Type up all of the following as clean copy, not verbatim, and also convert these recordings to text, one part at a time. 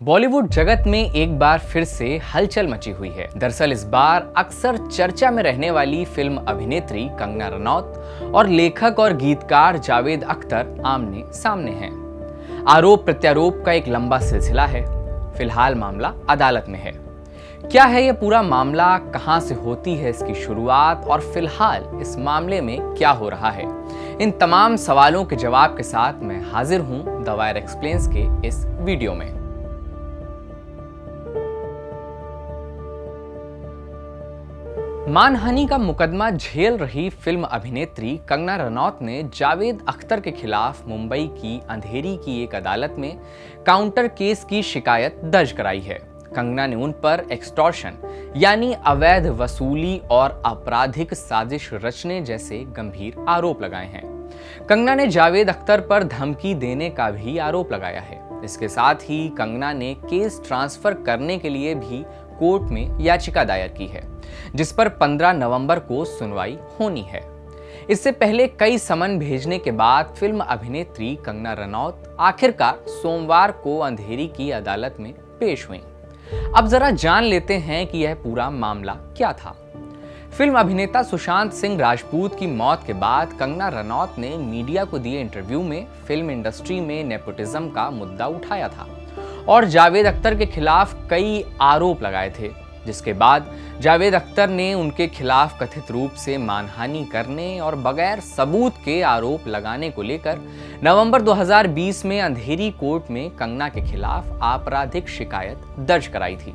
बॉलीवुड जगत में एक बार फिर से हलचल मची हुई है। दरअसल इस बार अक्सर चर्चा में रहने वाली फिल्म अभिनेत्री कंगना रनौत और लेखक और गीतकार जावेद अख्तर आमने सामने हैं। आरोप प्रत्यारोप का एक लंबा सिलसिला है। फिलहाल मामला अदालत में है। क्या है ये पूरा मामला, कहां से होती है इसकी शुरुआत और फिलहाल इस मामले में क्या हो रहा है, इन तमाम सवालों के जवाब के साथ मैं हाजिर हूं द वायर एक्सप्लेन्स के इस वीडियो में। मानहानि का मुकदमा झेल रही फिल्म अभिनेत्री कंगना रनौत ने जावेद अख्तर के खिलाफ मुंबई की अंधेरी की एक अदालत में काउंटर केस की शिकायत दर्ज कराई है। कंगना ने उन पर एक्सटॉर्शन यानी अवैध वसूली और आपराधिक साजिश रचने जैसे गंभीर आरोप लगाए हैं। कंगना ने जावेद अख्तर पर धमकी देने का भी आरोप लगाया है। इसके साथ ही कंगना ने केस ट्रांसफर करने के लिए भी कोर्ट में याचिका दायर की है, जिस पर 15 नवंबर को सुनवाई होनी है। इससे पहले कई समन भेजने के बाद फिल्म अभिनेत्री कंगना रनौत आखिरकार सोमवार को अंधेरी की अदालत में पेश हुई। अब जरा जान लेते हैं कि यह पूरा मामला क्या था। फिल्म अभिनेता सुशांत सिंह राजपूत की मौत के बाद कंगना रनौत ने मीडिया को दिए इंटरव्यू में फिल्म इंडस्ट्री में नेपोटिज्म का मुद्दा उठाया था और जावेद अख्तर के खिलाफ कई आरोप लगाए थे, जिसके बाद जावेद अख्तर ने उनके खिलाफ कथित रूप से मानहानि करने और बगैर सबूत के आरोप लगाने को लेकर नवंबर 2020 में अंधेरी कोर्ट में कंगना के खिलाफ आपराधिक शिकायत दर्ज कराई थी।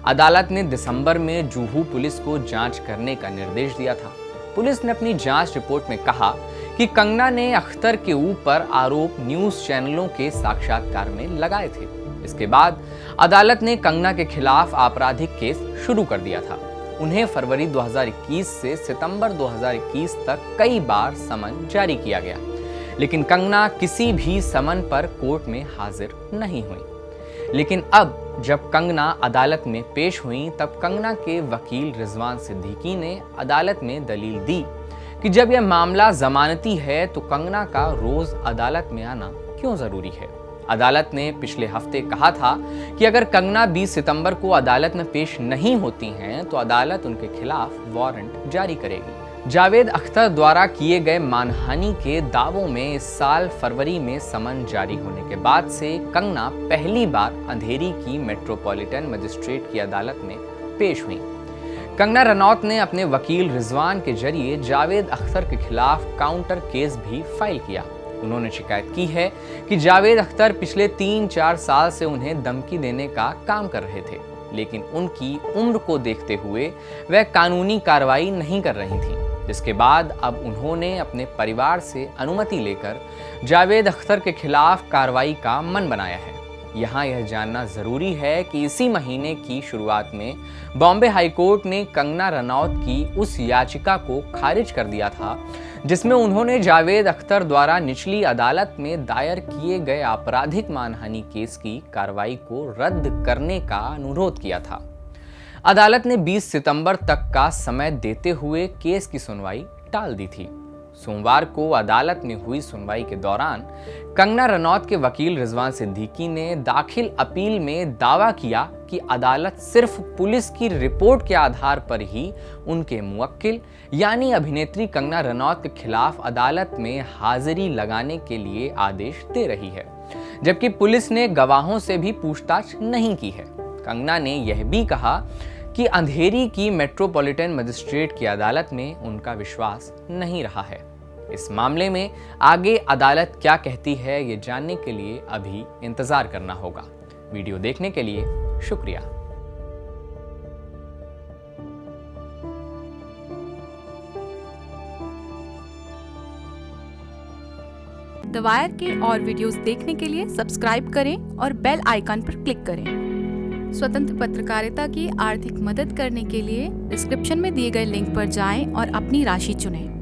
अदालत ने दिसंबर में जुहू पुलिस को जांच करने का निर्देश दिया था। पुलिस ने अपनी जांच रिपोर्ट में कहा कि कंगना ने अख्तर के ऊपर आरोप न्यूज चैनलों के साक्षात्कार में लगाए थे। इसके बाद अदालत ने कंगना के खिलाफ आपराधिक केस शुरू कर दिया था। उन्हें फरवरी 2021 से सितंबर 2021 तक कई बार समन जारी किया गया, लेकिन कंगना किसी भी समन पर कोर्ट में हाजिर नहीं हुई। लेकिन अब जब कंगना अदालत में पेश हुई, तब कंगना के वकील रिजवान सिद्दीकी ने अदालत में दलील दी कि जब यह मामला जमानती है तो कंगना का रोज अदालत में आना क्यों जरूरी है। अदालत ने पिछले हफ्ते कहा था कि अगर कंगना 20 सितंबर को अदालत में पेश नहीं होती हैं तो अदालत उनके खिलाफ वारंट जारी करेगी। जावेद अख्तर द्वारा किए गए मानहानि के दावों में इस साल फरवरी में समन जारी होने के बाद से कंगना पहली बार अंधेरी की मेट्रोपॉलिटन मजिस्ट्रेट की अदालत में पेश हुई। कंगना रनौत ने अपने वकील रिजवान के जरिए जावेद अख्तर के खिलाफ काउंटर केस भी फाइल किया। उन्होंने शिकायत की है कि जावेद अख्तर पिछले 3-4 साल से उन्हें धमकी देने का काम कर रहे थे, लेकिन उनकी उम्र को देखते हुए वह कानूनी कार्रवाई नहीं कर रही थीं। जिसके बाद अब उन्होंने अपने परिवार से अनुमति लेकर जावेद अख्तर के खिलाफ कार्रवाई का मन बनाया है। यहाँ यह जानना जरूरी है कि इसी महीने की शुरुआत में बॉम्बे हाईकोर्ट ने कंगना रनौत की उस याचिका को खारिज कर दिया था जिसमें उन्होंने जावेद अख्तर द्वारा निचली अदालत में दायर किए गए आपराधिक मानहानि केस की कार्रवाई को रद्द करने का अनुरोध किया था। अदालत ने 20 सितंबर तक का समय देते हुए केस की सुनवाई टाल दी थी। सोमवार को अदालत में हुई सुनवाई के दौरान कंगना रनौत के वकील रिजवान सिद्दीकी ने दाखिल अपील में दावा किया कि अदालत सिर्फ पुलिस की रिपोर्ट के आधार पर ही उनके मुवक्किल यानी अभिनेत्री कंगना रनौत के खिलाफ अदालत में हाजिरी लगाने के लिए आदेश दे रही है, जबकि पुलिस ने गवाहों से भी पूछताछ नहीं की है। कंगना ने यह भी कहा कि अंधेरी की मेट्रोपॉलिटन मजिस्ट्रेट की अदालत में उनका विश्वास नहीं रहा है। इस मामले में आगे अदालत क्या कहती है, ये जानने के लिए अभी इंतजार करना होगा। वीडियो देखने के लिए शुक्रिया। द वायर के और वीडियोस देखने के लिए सब्सक्राइब करें और बेल आइकन पर क्लिक करें। स्वतंत्र पत्रकारिता की आर्थिक मदद करने के लिए डिस्क्रिप्शन में दिए गए लिंक पर जाएं और अपनी राशि चुनें।